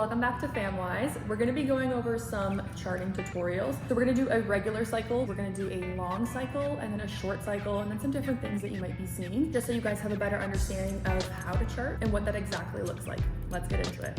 Welcome back to FAMWISE. We're going to be going over some charting tutorials. So we're going to do a regular cycle, we're going to do a long cycle, and then a short cycle, and then some different things that you might be seeing, just so you guys have a better understanding of how to chart and what that exactly looks like. Let's get into it.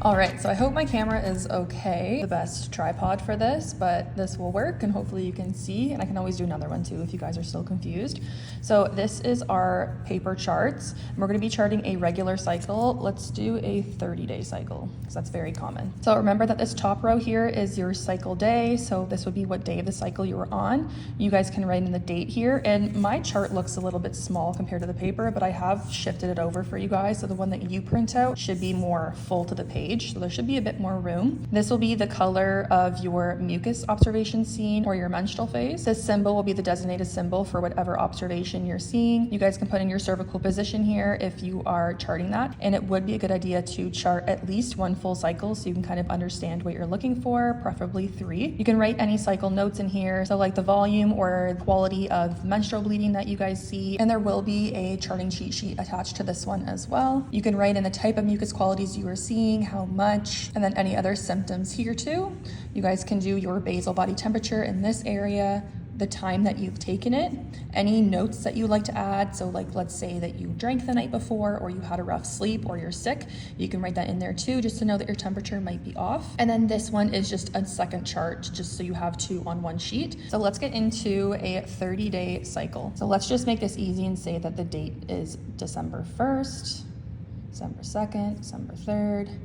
All right, so I hope my camera is okay. The best tripod for this, but this will work and hopefully you can see, and I can always do another one too if you guys are still confused. So this is our paper charts. And we're gonna be charting a regular cycle. Let's do a 30-day cycle because that's very common. So remember that this top row here is your cycle day. So this would be what day of the cycle you were on. You guys can write in the date here, and my chart looks a little bit small compared to the paper, but I have shifted it over for you guys. So the one that you print out should be more full to the page. So there should be a bit more room. This will be the color of your mucus observation scene or your menstrual phase. This symbol will be the designated symbol for whatever observation you're seeing. You guys can put in your cervical position here if you are charting that. And it would be a good idea to chart at least one full cycle so you can kind of understand what you're looking for, preferably 3. You can write any cycle notes in here. So like the volume or quality of menstrual bleeding that you guys see. And there will be a charting cheat sheet attached to this one as well. You can write in the type of mucus qualities you are seeing, how much, and then any other symptoms here too. You guys can do your basal body temperature in this area, the time that you've taken it, any notes that you like to add. So like, let's say that you drank the night before, or you had a rough sleep, or you're sick, you can write that in there too, just to know that your temperature might be off. And then this one is just a second chart, just so you have 2 on one sheet. So let's get into a 30-day cycle. So let's just make this easy and say that the date is December 1st, December 2nd, December 3rd,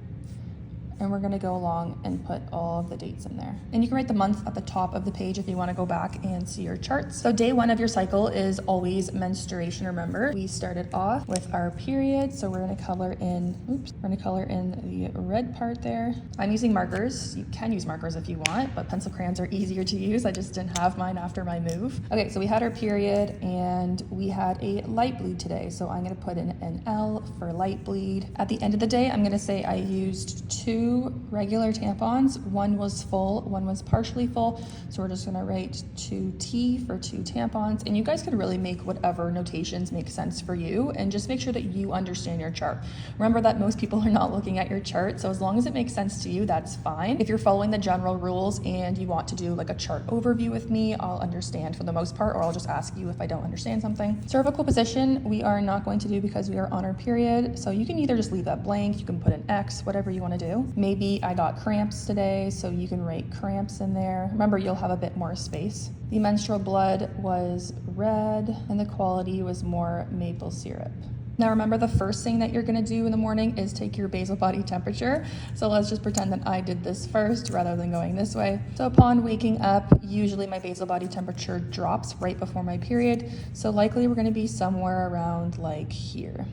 and we're gonna go along and put all of the dates in there. And you can write the month at the top of the page if you wanna go back and see your charts. So day 1 of your cycle is always menstruation, remember. We started off with our period, so we're gonna color in, the red part there. I'm using markers. You can use markers if you want, but pencil crayons are easier to use. I just didn't have mine after my move. Okay, so we had our period and we had a light bleed today. So I'm gonna put in an L for light bleed. At the end of the day, I'm gonna say I used 2 regular tampons. One was full, one was partially full. So we're just gonna write 2T for 2 tampons. And you guys can really make whatever notations make sense for you, and just make sure that you understand your chart. Remember that most people are not looking at your chart. So as long as it makes sense to you, that's fine. If you're following the general rules and you want to do like a chart overview with me, I'll understand for the most part, or I'll just ask you if I don't understand something. Cervical position, we are not going to do because we are on our period. So you can either just leave that blank, you can put an X, whatever you want to do. Maybe I got cramps today, so you can write cramps in there. Remember, you'll have a bit more space. The menstrual blood was red, and the quality was more maple syrup. Now remember, the first thing that you're gonna do in the morning is take your basal body temperature. So let's just pretend that I did this first rather than going this way. So upon waking up, usually my basal body temperature drops right before my period. So likely we're gonna be somewhere around like here.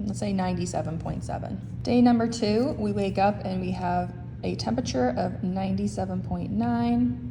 Let's say 97.7. Day number 2, we wake up and we have a temperature of 97.9.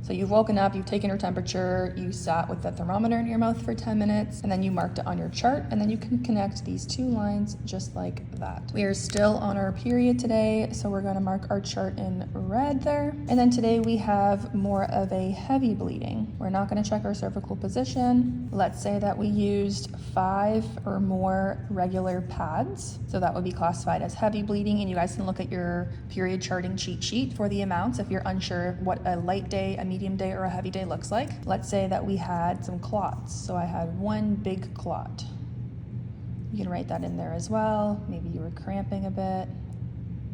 So you've woken up, you've taken your temperature, you sat with the thermometer in your mouth for 10 minutes, and then you marked it on your chart, and then you can connect these 2 lines just like that. We are still on our period today, so we're gonna mark our chart in red there. And then today we have more of a heavy bleeding. We're not gonna check our cervical position. Let's say that we used 5 or more regular pads. So that would be classified as heavy bleeding, and you guys can look at your period charting cheat sheet for the amounts if you're unsure what a light day, a medium day, or a heavy day looks like. Let's say that we had some clots. So I had 1 big clot. You can write that in there as well. Maybe you were cramping a bit.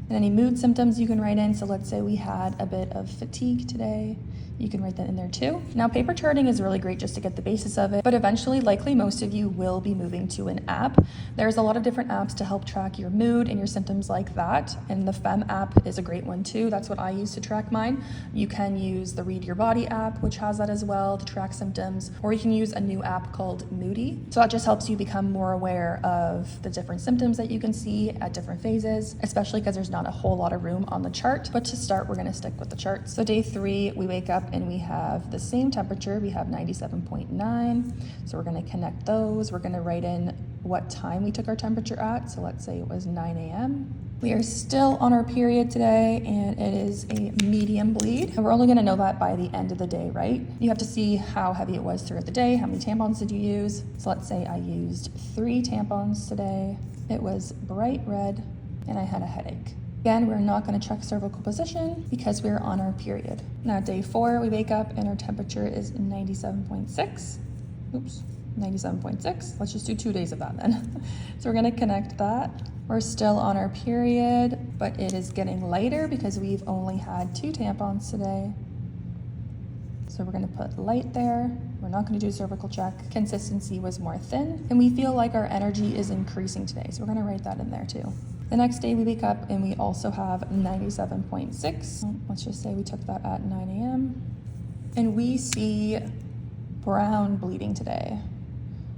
And any mood symptoms you can write in. So let's say we had a bit of fatigue today. You can write that in there too. Now, paper charting is really great just to get the basis of it, but eventually, likely most of you will be moving to an app. There's a lot of different apps to help track your mood and your symptoms like that, and the FEM app is a great one too. That's what I use to track mine. You can use the Read Your Body app, which has that as well to track symptoms, or you can use a new app called Moody. So that just helps you become more aware of the different symptoms that you can see at different phases, especially because there's not a whole lot of room on the chart. But to start, we're gonna stick with the chart. So day 3, we wake up and we have the same temperature. We have 97.9. So we're gonna connect those. We're gonna write in what time we took our temperature at. So let's say it was 9 a.m. We are still on our period today, and it is a medium bleed. And we're only gonna know that by the end of the day, right? You have to see how heavy it was throughout the day, how many tampons did you use. So let's say I used 3 tampons today. It was bright red, and I had a headache. Again, we're not gonna check cervical position because we're on our period. Now, day 4, we wake up and our temperature is 97.6. Oops, 97.6. Let's just do 2 days of that then. So we're gonna connect that. We're still on our period, but it is getting lighter because we've only had 2 tampons today. So we're gonna put light there. We're not gonna do a cervical check. Consistency was more thin, and we feel like our energy is increasing today. So we're gonna write that in there too. The next day we wake up and we also have 97.6. Let's just say we took that at 9 a.m. And we see brown bleeding today.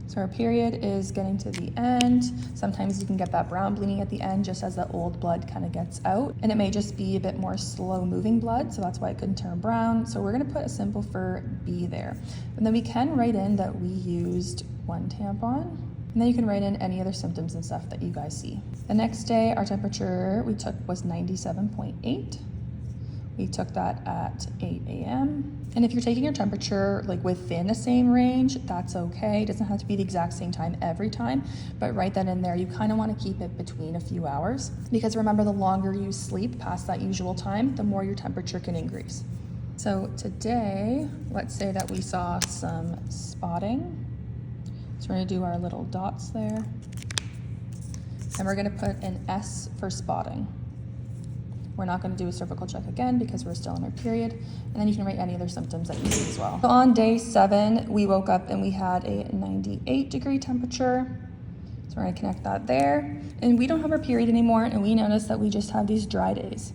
So our period is getting to the end. Sometimes you can get that brown bleeding at the end just as the old blood kind of gets out. And it may just be a bit more slow moving blood, so that's why it couldn't turn brown. So we're gonna put a symbol for B there. And then we can write in that we used 1 tampon. And then you can write in any other symptoms and stuff that you guys see. The next day, our temperature we took was 97.8. We took that at 8 a.m. And if you're taking your temperature like within the same range, that's okay. It doesn't have to be the exact same time every time, but write that in there. You kind of want to keep it between a few hours because remember, the longer you sleep past that usual time, the more your temperature can increase. So today, let's say that we saw some spotting. So we're gonna do our little dots there. And we're gonna put an S for spotting. We're not gonna do a cervical check again because we're still in our period. And then you can write any other symptoms that you see as well. So on day 7, we woke up and we had a 98-degree temperature. So we're gonna connect that there. And we don't have our period anymore, and we notice that we just have these dry days.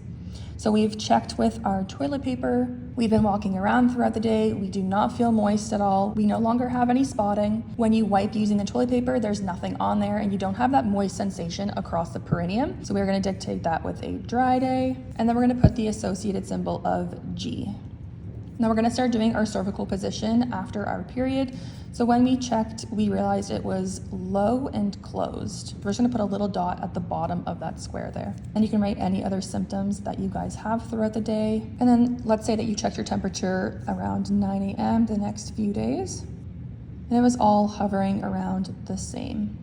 So we've checked with our toilet paper. We've been walking around throughout the day. We do not feel moist at all. We no longer have any spotting. When you wipe using the toilet paper, there's nothing on there and you don't have that moist sensation across the perineum. So we're gonna dictate that with a dry day. And then we're gonna put the associated symbol of G. Now we're gonna start doing our cervical position after our period. So when we checked, we realized it was low and closed. We're just gonna put a little dot at the bottom of that square there. And you can write any other symptoms that you guys have throughout the day. And then let's say that you checked your temperature around 9 a.m. the next few days, and it was all hovering around the same.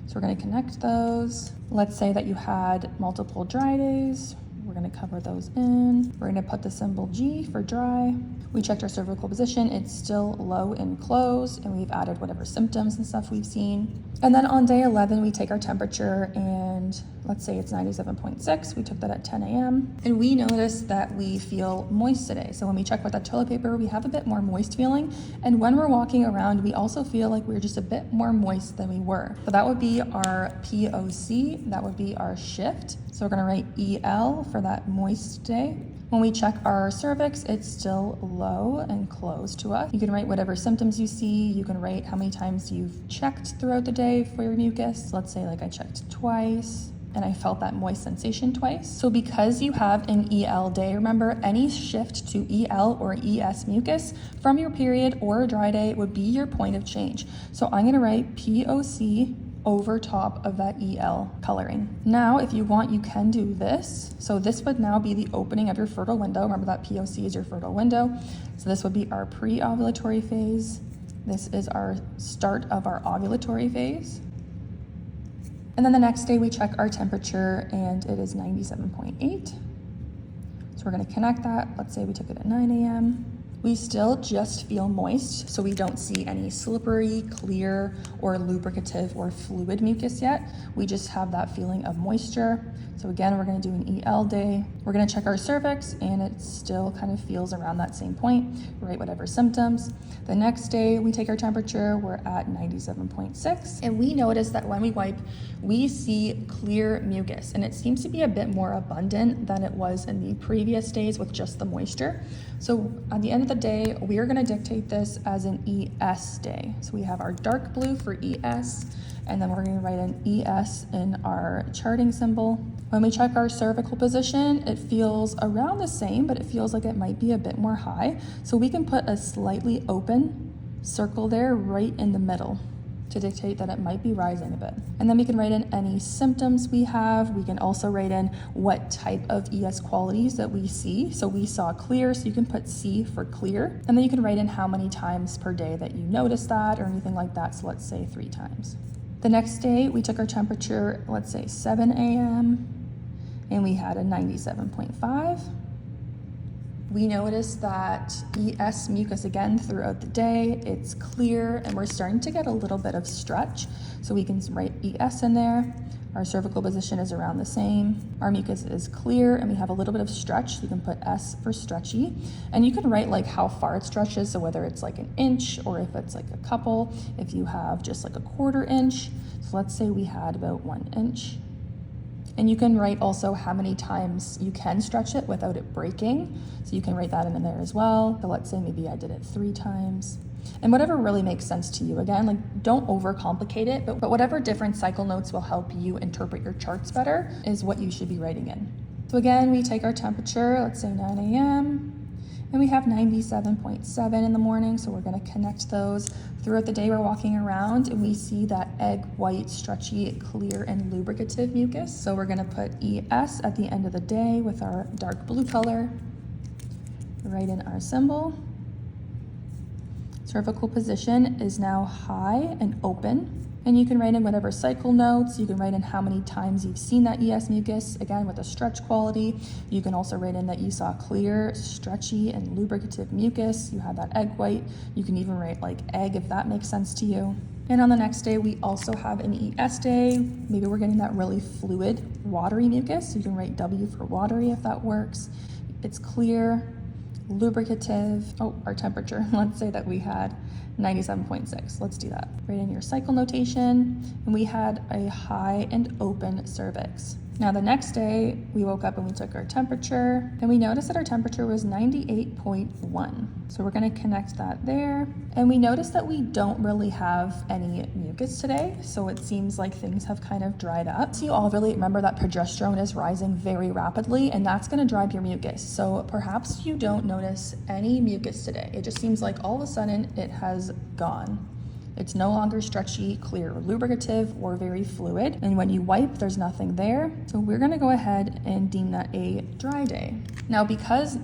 So we're gonna connect those. Let's say that you had multiple dry days. We're gonna cover those in. We're gonna put the symbol G for dry. We checked our cervical position. It's still low and closed, and we've added whatever symptoms and stuff we've seen. And then on day 11, we take our temperature, and let's say it's 97.6. We took that at 10 a.m. And we noticed that we feel moist today. So when we check with that toilet paper, we have a bit more moist feeling. And when we're walking around, we also feel like we're just a bit more moist than we were. So that would be our POC. That would be our shift. So we're gonna write EL for that moist day. When we check our cervix, it's still low and closed to us. You can write whatever symptoms you see. You can write how many times you've checked throughout the day for your mucus. Let's say like I checked twice and I felt that moist sensation twice. So because you have an EL day, remember any shift to EL or ES mucus from your period or a dry day would be your point of change. So I'm gonna write POC over top of that EL coloring. Now, if you want, you can do this. So this would now be the opening of your fertile window. Remember that POC is your fertile window. So this would be our pre-ovulatory phase. This is our start of our ovulatory phase. And then the next day we check our temperature and it is 97.8. So we're gonna connect that. Let's say we took it at 9 a.m. We still just feel moist, so we don't see any slippery, clear, or lubricative or fluid mucus yet. We just have that feeling of moisture. So again, we're gonna do an EL day. We're gonna check our cervix and it still kind of feels around that same point, write whatever symptoms. The next day we take our temperature, we're at 97.6. And we notice that when we wipe, we see clear mucus and it seems to be a bit more abundant than it was in the previous days with just the moisture. So at the end of the day, we are gonna dictate this as an ES day. So we have our dark blue for ES, and then we're gonna write an ES in our charting symbol. When we check our cervical position, it feels around the same, but it feels like it might be a bit more high. So we can put a slightly open circle there right in the middle. to dictate that it might be rising a bit. And then we can write in any symptoms we have. We can also write in what type of ES qualities that we see. So we saw clear, so you can put C for clear. And then you can write in how many times per day that you notice that or anything like that. So let's say 3 times. The next day we took our temperature, let's say 7 a.m. and we had a 97.5. We noticed that ES mucus again throughout the day, it's clear and we're starting to get a little bit of stretch. So we can write ES in there. Our cervical position is around the same. Our mucus is clear and we have a little bit of stretch. So you can put S for stretchy. And you can write like how far it stretches. So whether it's like an inch or if it's like a couple, if you have just like a 1/4 inch. So let's say we had about 1 inch. And you can write also how many times you can stretch it without it breaking. So you can write that in there as well. So let's say maybe I did it 3 times. And whatever really makes sense to you. Again, like don't overcomplicate it, but whatever different cycle notes will help you interpret your charts better is what you should be writing in. So again, we take our temperature, let's say 9 a.m. and we have 97.7 in the morning. So we're gonna connect those. Throughout the day, we're walking around and we see that egg white, stretchy, clear, and lubricative mucus. So we're gonna put ES at the end of the day with our dark blue color. Write in our symbol. Cervical position is now high and open. And you can write in whatever cycle notes. You can write in how many times you've seen that ES mucus, again with a stretch quality. You can also write in that you saw clear, stretchy, and lubricative mucus. You had that egg white. You can even write like egg if that makes sense to you. And on the next day, we also have an ES day. Maybe we're getting that really fluid, watery mucus. So you can write W for watery if that works. It's clear, lubricative. Oh, our temperature. Let's say that we had 97.6. Let's do that. Write in your cycle notation. And we had a high and open cervix. Now the next day we woke up and we took our temperature and we noticed that our temperature was 98.1. So we're going to connect that there. And we noticed that we don't really have any mucus today. So it seems like things have kind of dried up. So you all really remember that progesterone is rising very rapidly and that's going to drive your mucus. So perhaps you don't notice any mucus today. It just seems like all of a sudden it has gone. It's no longer stretchy, clear, or lubricative, or very fluid. And when you wipe, there's nothing there. So we're gonna go ahead and deem that a dry day. Now, because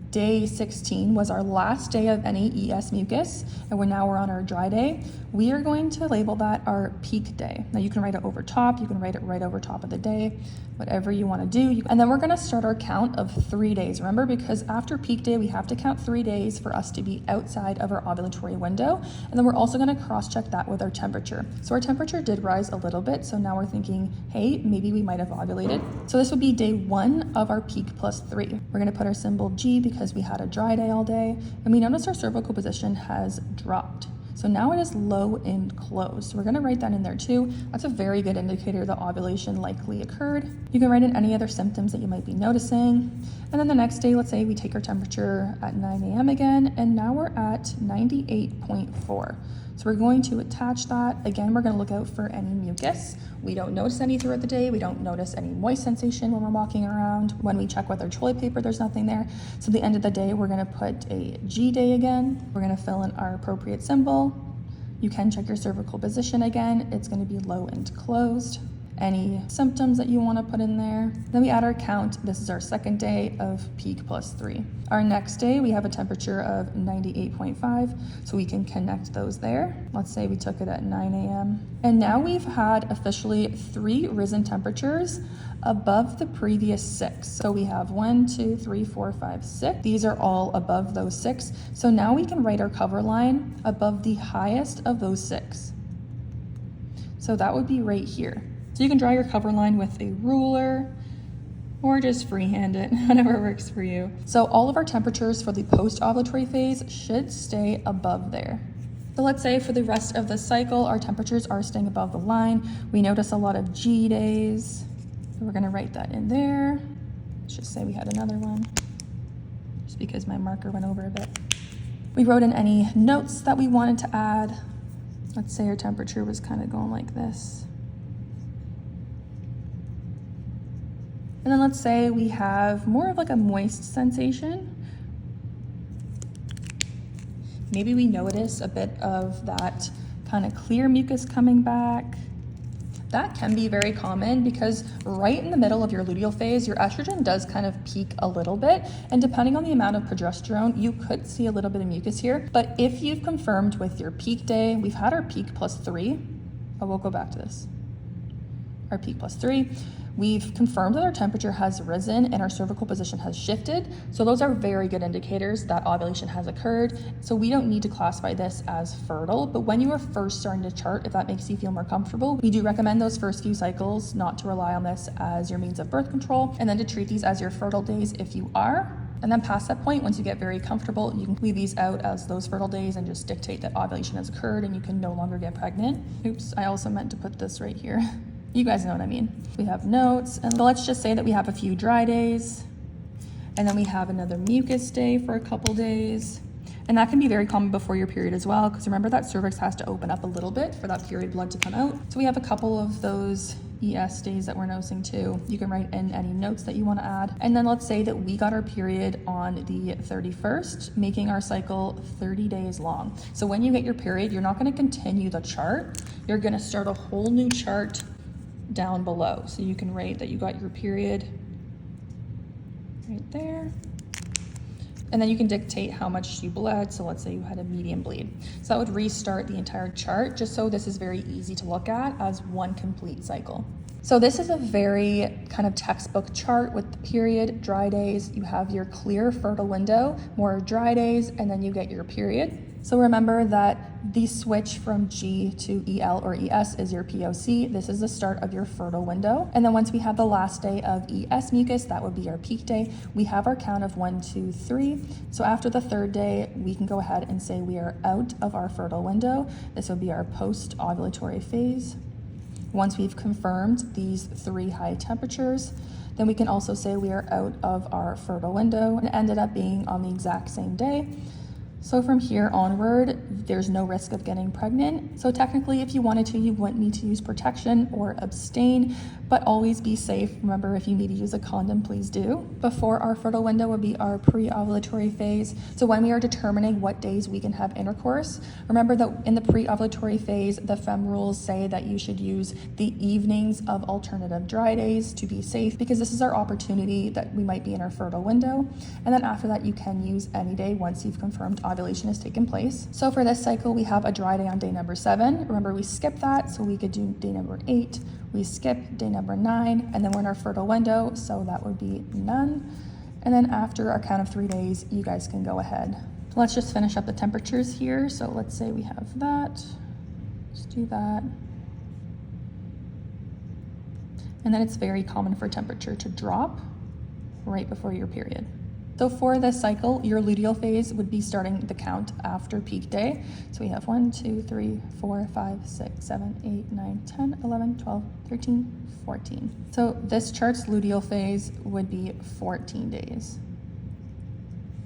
day 16 was our last day of any ES mucus, and we're on our dry day, we are going to label that our peak day. Now you can write it over top, you can write it right over top of the day, whatever you want to do. And then we're going to start our count of 3 days. Remember, because after peak day, we have to count 3 days for us to be outside of our ovulatory window. And then we're also going to cross-check that with our temperature. So our temperature did rise a little bit. So now we're thinking, hey, maybe we might have ovulated. So this would be day 1 of our peak plus 3. We're going to put our symbol G because we had a dry day all day. And we notice our cervical position has dropped. So now it is low and closed. So we're going to write that in there too. That's a very good indicator that ovulation likely occurred. You can write in any other symptoms that you might be noticing. And then the next day, let's say we take our temperature at 9 a.m. again, and now we're at 98.4. So we're going to attach that. Again, we're going to look out for any mucus. We don't notice any throughout the day. We don't notice any moist sensation when we're walking around. When we check with our toilet paper, there's nothing there. So at the end of the day, we're going to put a G day again. We're going to fill in our appropriate symbol. You can check your cervical position again. It's going to be low and closed. Any symptoms that you want to put in there. Then we add our count. This is our second day of peak plus 3. Our next day, we have a temperature of 98.5, so we can connect those there. Let's say we took it at 9 a.m. And now we've had officially 3 risen temperatures above the previous 6. So we have 1, 2, 3, 4, 5, 6. These are all above those 6. So now we can write our cover line above the highest of those 6. So that would be right here. So you can draw your cover line with a ruler or just freehand it, whatever works for you. So all of our temperatures for the post-ovulatory phase should stay above there. So let's say for the rest of the cycle, our temperatures are staying above the line. We notice a lot of G days. So we're gonna write that in there. Let's just say we had another one, just because my marker went over a bit. We wrote in any notes that we wanted to add. Let's say our temperature was kind of going like this. And then let's say we have more of like a moist sensation. Maybe we notice a bit of that kind of clear mucus coming back. That can be very common because right in the middle of your luteal phase, your estrogen does kind of peak a little bit. And depending on the amount of progesterone, you could see a little bit of mucus here. But if you've confirmed with your peak day, we've had our peak +3. Oh, we'll go back to this. Our peak +3. We've confirmed that our temperature has risen and our cervical position has shifted. So those are very good indicators that ovulation has occurred. So we don't need to classify this as fertile, but when you are first starting to chart, if that makes you feel more comfortable, we do recommend those first few cycles not to rely on this as your means of birth control, and then to treat these as your fertile days if you are. And then past that point, once you get very comfortable, you can leave these out as those fertile days and just dictate that ovulation has occurred and you can no longer get pregnant. Oops, I also meant to put this right here. You guys know what I mean. We have notes, and let's just say that we have a few dry days, and then we have another mucus day for a couple days. And that can be very common before your period as well, because remember that cervix has to open up a little bit for that period blood to come out. So we have a couple of those ES days that we're noticing too. You can write in any notes that you want to add. And then let's say that we got our period on the 31st, making our cycle 30 days long. So when you get your period, you're not going to continue the chart. You're going to start a whole new chart down below. So you can write that you got your period right there. And then you can dictate how much you bled. So let's say you had a medium bleed. So that would restart the entire chart, just so this is very easy to look at as one complete cycle. So this is a very kind of textbook chart with the period, dry days. You have your clear fertile window, more dry days, and then you get your period. So remember that the switch from G to EL or ES is your POC. This is the start of your fertile window. And then once we have the last day of ES mucus, that would be our peak day. We have our count of 1, 2, 3. So after the third day, we can go ahead and say we are out of our fertile window. This would be our post-ovulatory phase. Once we've confirmed these 3 high temperatures, then we can also say we are out of our fertile window, and it ended up being on the exact same day. So from here onward, there's no risk of getting pregnant. So technically, if you wanted to, you wouldn't need to use protection or abstain, but always be safe. Remember, if you need to use a condom, please do. Before our fertile window would be our pre-ovulatory phase. So when we are determining what days we can have intercourse, remember that in the pre-ovulatory phase, the FEM rules say that you should use the evenings of alternative dry days to be safe, because this is our opportunity that we might be in our fertile window. And then after that, you can use any day once you've confirmed ovulation has taken place. So for this cycle, we have a dry day on day number 7. Remember, we skipped that, so we could do day number 8. We skip day number 9, and then we're in our fertile window, so that would be none. And then after our count of 3 days, you guys can go ahead. Let's just finish up the temperatures here. So let's say we have that. Let's do that. And then it's very common for temperature to drop right before your period. So for this cycle, your luteal phase would be starting the count after peak day. So we have 1, 2, 3, 4, 5, 6, 7, 8, 9, 10, 11, 12, 13, 14. So this chart's luteal phase would be 14 days.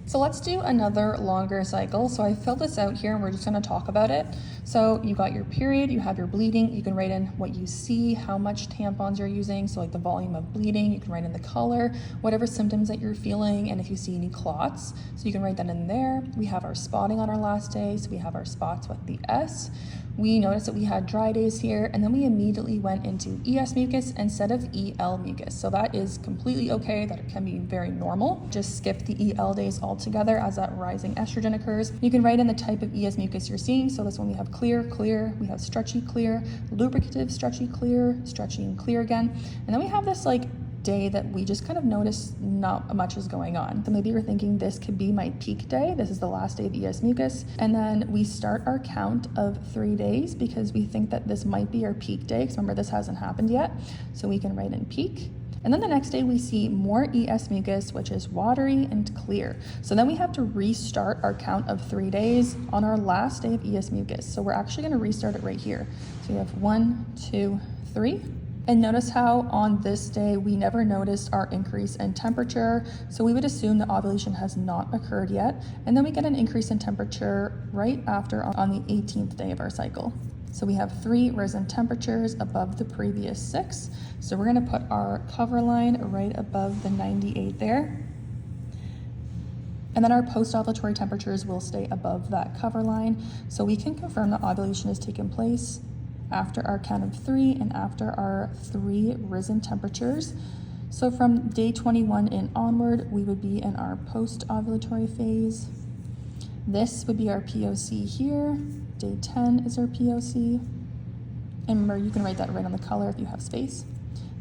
So let's do another longer cycle. So I filled this out here and we're just gonna talk about it. So you got your period, you have your bleeding, you can write in what you see, how much tampons you're using, so like the volume of bleeding, you can write in the color, whatever symptoms that you're feeling, and if you see any clots, so you can write that in there. We have our spotting on our last day, so we have our spots with the S. We noticed that we had dry days here, and then we immediately went into ES mucus instead of EL mucus. So that is completely okay, that can be very normal. Just skip the EL days altogether as that rising estrogen occurs. You can write in the type of ES mucus you're seeing. So this one we have clear, clear, we have stretchy, clear, lubricative, stretchy, clear, stretchy and clear again. And then we have this like day that we just kind of noticed not much is going on. So maybe you're thinking this could be my peak day. This is the last day of ES mucus. And then we start our count of 3 days because we think that this might be our peak day. Because remember, this hasn't happened yet. So we can write in peak. And then the next day we see more ES mucus, which is watery and clear. So then we have to restart our count of 3 days on our last day of ES mucus. So we're actually going to restart it right here. So we have 1, 2, 3. And notice how on this day, we never noticed our increase in temperature. So we would assume that ovulation has not occurred yet. And then we get an increase in temperature right after on the 18th day of our cycle. So we have 3 risen temperatures above the previous 6. So we're gonna put our cover line right above the 98 there. And then our post-ovulatory temperatures will stay above that cover line. So we can confirm that ovulation has taken place after our count of 3 and after our 3 risen temperatures. So from day 21 and onward, we would be in our post-ovulatory phase. This would be our POC here. Day 10 is our POC. And remember, you can write that right on the color if you have space.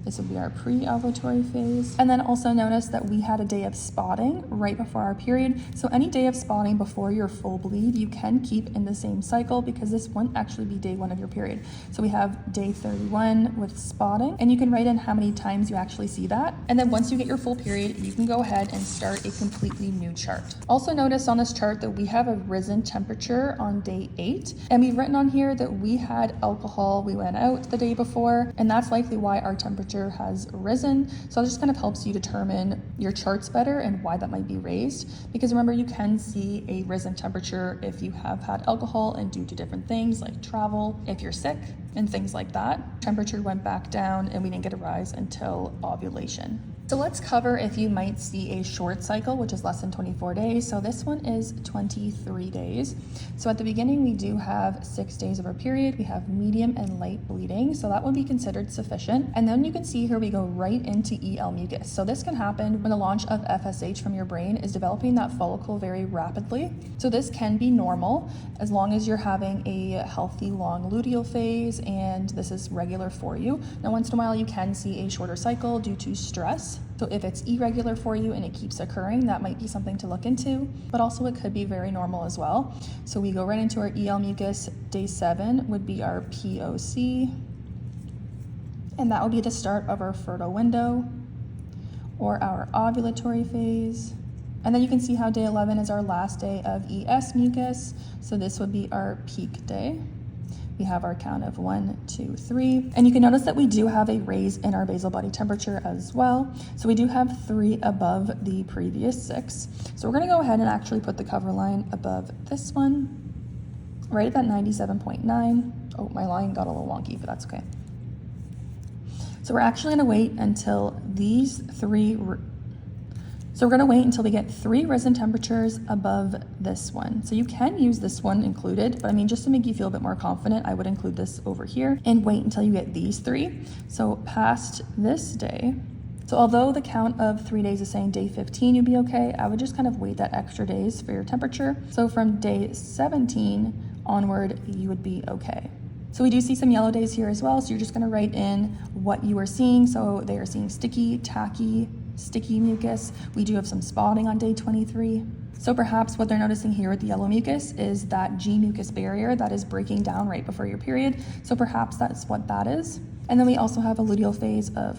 This would be our pre-ovulatory phase. And then also notice that we had a day of spotting right before our period. So any day of spotting before your full bleed, you can keep in the same cycle because this wouldn't actually be day 1 of your period. So we have day 31 with spotting, and you can write in how many times you actually see that. And then once you get your full period, you can go ahead and start a completely new chart. Also notice on this chart that we have a risen temperature on day 8. And we've written on here that we had alcohol, we went out the day before, and that's likely why our temperature has risen. So it just kind of helps you determine your charts better and why that might be raised. Because remember, you can see a risen temperature if you have had alcohol and due to different things like travel, if you're sick and things like that. Temperature went back down and we didn't get a rise until ovulation. So let's cover if you might see a short cycle, which is less than 24 days. So this one is 23 days. So at the beginning, we do have 6 days of our period. We have medium and light bleeding. So that would be considered sufficient. And then you can see here we go right into EL mucus. So this can happen when the launch of FSH from your brain is developing that follicle very rapidly. So this can be normal as long as you're having a healthy long luteal phase and this is regular for you. Now, once in a while, you can see a shorter cycle due to stress. So if it's irregular for you and it keeps occurring, that might be something to look into, but also it could be very normal as well. So we go right into our EL mucus. Day 7 would be our POC, and that would be the start of our fertile window or our ovulatory phase. And then you can see how day 11 is our last day of ES mucus. So this would be our peak day. We have our count of 1, 2, 3. And you can notice that we do have a raise in our basal body temperature as well. So we do have 3 above the previous 6. So we're gonna go ahead and actually put the cover line above this one, right at that 97.9. Oh, my line got a little wonky, but that's okay. So we're actually gonna wait until these 3, so we're gonna wait until we get 3 risen temperatures above this one. So you can use this one included, but I mean, just to make you feel a bit more confident, I would include this over here and wait until you get these 3. So past this day, so although the count of 3 days is saying day 15, you'd be okay, I would just kind of wait that extra days for your temperature. So from day 17 onward, you would be okay. So we do see some yellow days here as well. So you're just gonna write in what you are seeing. So they are seeing sticky, tacky, sticky mucus. We do have some spotting on day 23. So perhaps what they're noticing here with the yellow mucus is that G mucus barrier that is breaking down right before your period. So perhaps that's what that is. And then we also have a luteal phase of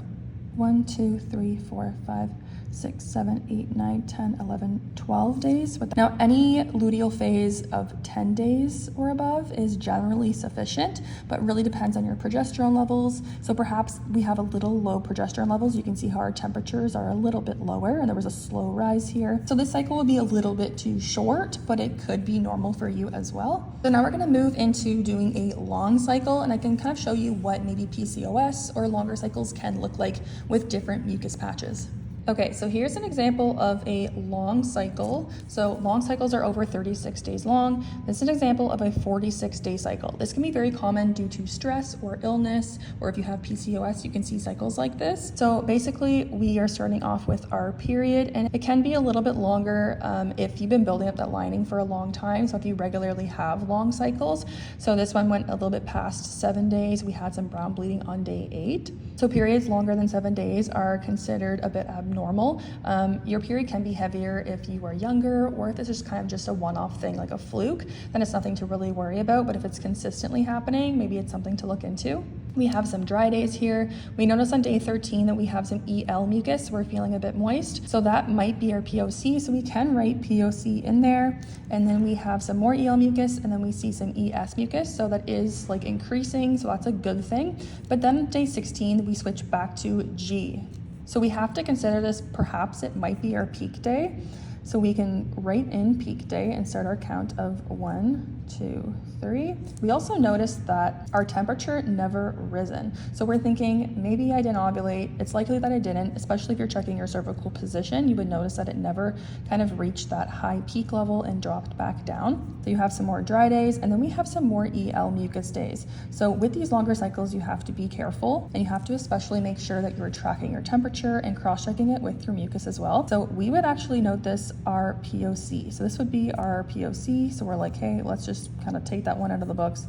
1, 2, 3, 4, 5, 6, 7, 8, 9, 10, 11, 12 days. Now, any luteal phase of 10 days or above is generally sufficient, but really depends on your progesterone levels. So perhaps we have a little low progesterone levels. You can see how our temperatures are a little bit lower and there was a slow rise here. So this cycle will be a little bit too short, but it could be normal for you as well. So now we're gonna move into doing a long cycle, and I can kind of show you what maybe PCOS or longer cycles can look like with different mucus patches. Okay, so here's an example of a long cycle. So long cycles are over 36 days long. This is an example of a 46-day cycle. This can be very common due to stress or illness, or if you have PCOS, you can see cycles like this. So basically, we are starting off with our period, and it can be a little bit longer if you've been building up that lining for a long time. So if you regularly have long cycles. So this one went a little bit past 7 days. We had some brown bleeding on day 8. So periods longer than 7 days are considered a bit abnormal. Your period can be heavier if you are younger, or if this is kind of just a one-off thing like a fluke, then it's nothing to really worry about. But if it's consistently happening, maybe it's something to look into. We have some dry days here. We notice on day 13 that we have some EL mucus. We're feeling a bit moist. So that might be our POC. So we can write POC in there. And then we have some more EL mucus, and then we see some ES mucus. So that is like increasing. So that's a good thing. But then day 16, we switch back to G. So we have to consider this, perhaps it might be our peak day. So we can write in peak day and start our count of 1, 2, 3. We also noticed that our temperature never risen. So we're thinking, maybe I didn't ovulate. It's likely that I didn't, especially if you're checking your cervical position. You would notice that it never kind of reached that high peak level and dropped back down. So you have some more dry days, and then we have some more EL mucus days. So with these longer cycles, you have to be careful, and you have to especially make sure that you're tracking your temperature and cross-checking it with your mucus as well. So we would actually note this our POC. So this would be our POC. So we're like, hey, let's just kind of take that one out of the books.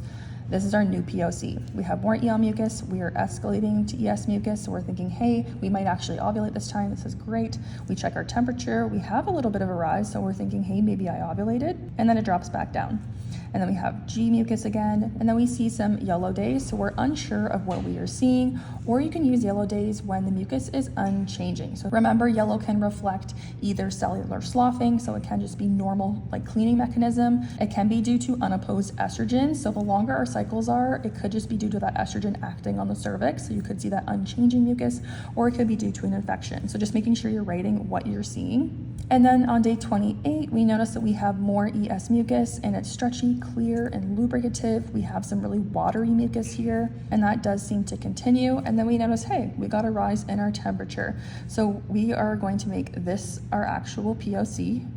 This is our new POC. We have more EL mucus. We are escalating to ES mucus. So we're thinking, hey, we might actually ovulate this time. This is great. We check our temperature. We have a little bit of a rise. So we're thinking, hey, maybe I ovulated. And then it drops back down. And then we have G mucus again. And then we see some yellow days. So we're unsure of what we are seeing, or you can use yellow days when the mucus is unchanging. So remember, yellow can reflect either cellular sloughing. So it can just be normal, like cleaning mechanism. It can be due to unopposed estrogen. So the longer our cycles are, it could just be due to that estrogen acting on the cervix. So you could see that unchanging mucus, or it could be due to an infection. So just making sure you're writing what you're seeing. And then on day 28, we notice that we have more ES mucus, and it's stretchy, clear, and lubricative. We have some really watery mucus here, and that does seem to continue. And then we notice, hey, we got a rise in our temperature. So we are going to make this our actual POC.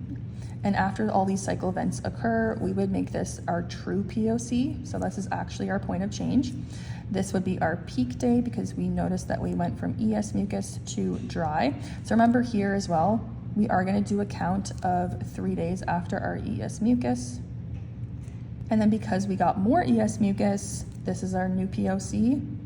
And after all these cycle events occur, we would make this our true POC. So this is actually our point of change. This would be our peak day because we noticed that we went from ES mucus to dry. So remember here as well, we are going to do a count of 3 days after our ES mucus. And then because we got more ES mucus, this is our new POC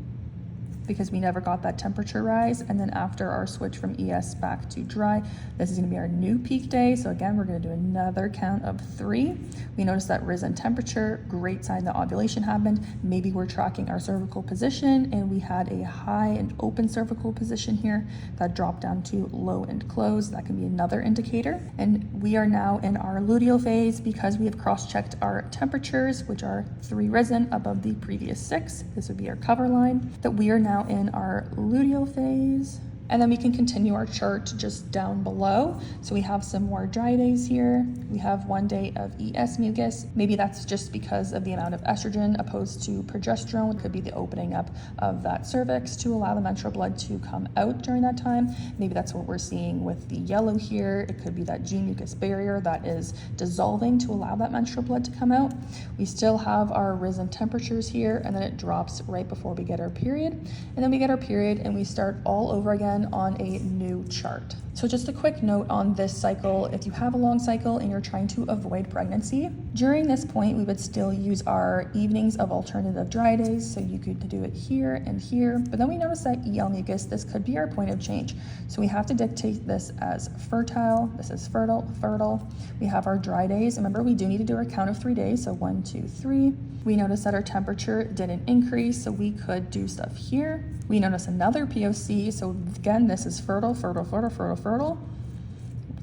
because we never got that temperature rise. And then after our switch from ES back to dry, this is gonna be our new peak day. So again, we're gonna do another count of 3. We notice that risen temperature, great sign that ovulation happened. Maybe we're tracking our cervical position and we had a high and open cervical position here that dropped down to low and closed. That can be another indicator. And we are now in our luteal phase because we have cross-checked our temperatures, which are 3 risen above the previous 6. This would be our cover line. That we are now in our luteal phase. And then we can continue our chart just down below. So we have some more dry days here. We have 1 day of ES mucus. Maybe that's just because of the amount of estrogen opposed to progesterone. It could be the opening up of that cervix to allow the menstrual blood to come out during that time. Maybe that's what we're seeing with the yellow here. It could be that G mucus barrier that is dissolving to allow that menstrual blood to come out. We still have our risen temperatures here, and then it drops right before we get our period. And then we get our period and we start all over again on a new chart. So just a quick note on this cycle, if you have a long cycle and you're trying to avoid pregnancy, during this point we would still use our evenings of alternative dry days, so you could do it here and here. But then we notice that EL mucus, this could be our point of change. So we have to dictate this as fertile, this is fertile, fertile. We have our dry days. Remember, we do need to do our count of 3 days, so 1, 2, 3. We notice that our temperature didn't increase, so we could do stuff here. We notice another POC, so again, this is fertile, fertile, fertile, fertile, fertile.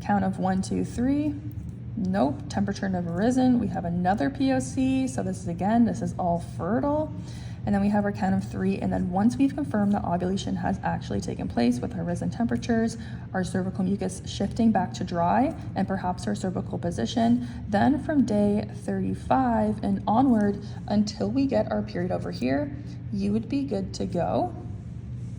Count of 1, 2, 3. Nope, temperature never risen. We have another POC, so this is again, this is all fertile. And then we have our count of 3, and then once we've confirmed that ovulation has actually taken place with our risen temperatures, our cervical mucus shifting back to dry, and perhaps our cervical position, then from day 35 and onward until we get our period over here, you would be good to go.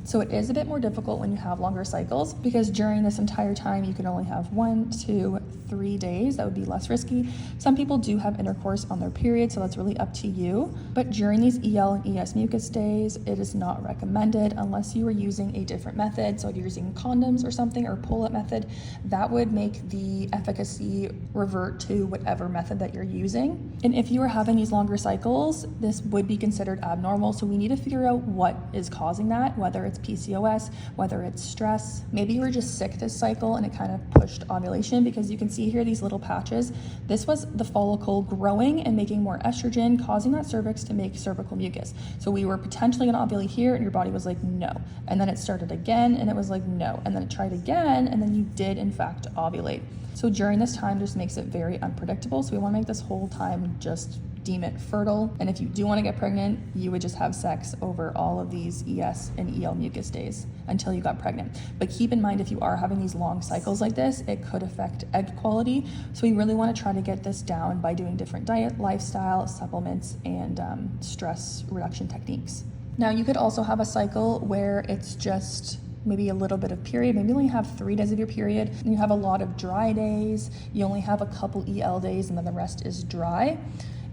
So it is a bit more difficult when you have longer cycles because during this entire time you can only have 1, 2, 3 days. That would be less risky. Some people do have intercourse on their period, so that's really up to you. But during these EL and ES mucus days, it is not recommended unless you are using a different method. So if you're using condoms or something, or pull-up method, that would make the efficacy revert to whatever method that you're using. And if you are having these longer cycles, this would be considered abnormal. So we need to figure out what is causing that, whether it's PCOS, whether it's stress. Maybe you were just sick this cycle and it kind of pushed ovulation, because you can see here these little patches. This was the follicle growing and making more estrogen, causing that cervix to make cervical mucus. So we were potentially going to ovulate here and your body was like, no. And then it started again and it was like, no. And then it tried again and then you did in fact ovulate. So during this time just makes it very unpredictable. So we want to make this whole time just deem it fertile. And if you do want to get pregnant, you would just have sex over all of these ES and EL mucus days until you got pregnant. But keep in mind, if you are having these long cycles like this, it could affect egg quality. So we really want to try to get this down by doing different diet, lifestyle, supplements, and stress reduction techniques. Now, you could also have a cycle where it's just maybe a little bit of period, maybe you only have 3 days of your period, and you have a lot of dry days, you only have a couple EL days, and then the rest is dry,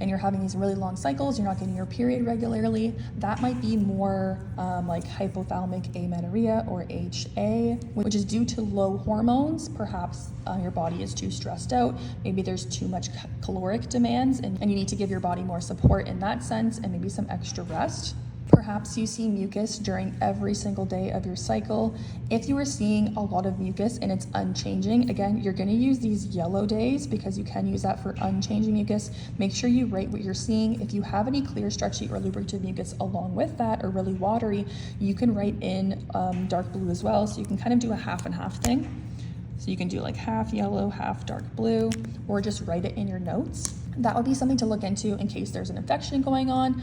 and you're having these really long cycles, you're not getting your period regularly. That might be more like hypothalamic amenorrhea, or HA, which is due to low hormones. Perhaps your body is too stressed out, maybe there's too much caloric demands, and you need to give your body more support in that sense, and maybe some extra rest. Perhaps you see mucus during every single day of your cycle. If you are seeing a lot of mucus and it's unchanging, again, you're going to use these yellow days because you can use that for unchanging mucus. Make sure you write what you're seeing. If you have any clear, stretchy, or lubricative mucus along with that, or really watery, you can write in dark blue as well. So you can kind of do a half and half thing. So you can do like half yellow, half dark blue, or just write it in your notes. That would be something to look into in case there's an infection going on.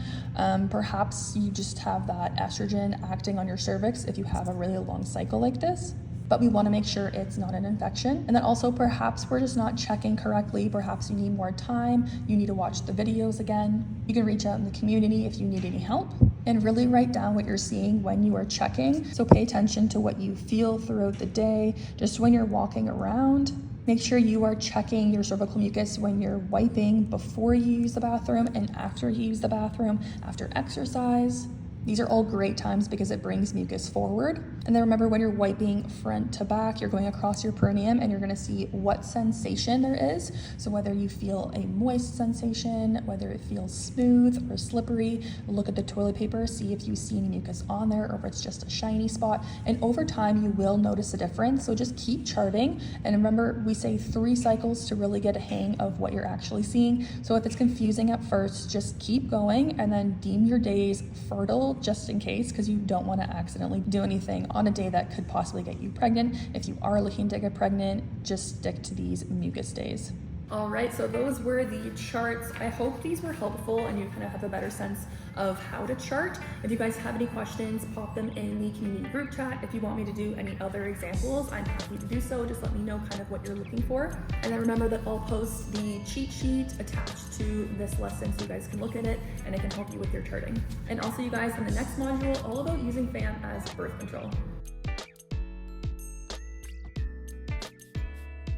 Perhaps you just have that estrogen acting on your cervix if you have a really long cycle like this. But we want to make sure it's not an infection. And then also, perhaps we're just not checking correctly. Perhaps you need more time. You need to watch the videos again. You can reach out in the community if you need any help, and really write down what you're seeing when you are checking. So pay attention to what you feel throughout the day, just when you're walking around. Make sure you are checking your cervical mucus when you're wiping before you use the bathroom and after you use the bathroom, after exercise. These are all great times because it brings mucus forward. And then remember, when you're wiping front to back, you're going across your perineum and you're gonna see what sensation there is. So whether you feel a moist sensation, whether it feels smooth or slippery, look at the toilet paper, see if you see any mucus on there or if it's just a shiny spot. And over time, you will notice a difference. So just keep charting. And remember, we say 3 cycles to really get a hang of what you're actually seeing. So if it's confusing at first, just keep going and then deem your days fertile just in case, because you don't want to accidentally do anything on a day that could possibly get you pregnant. If you are looking to get pregnant, just stick to these mucus days. All right, so those were the charts. I hope these were helpful and you kind of have a better sense of how to chart. If you guys have any questions, pop them in the community group chat. If you want me to do any other examples, I'm happy to do so. Just let me know kind of what you're looking for. And then remember that I'll post the cheat sheet attached to this lesson so you guys can look at it and it can help you with your charting. And also, you guys, in the next module, all about using FAM as birth control.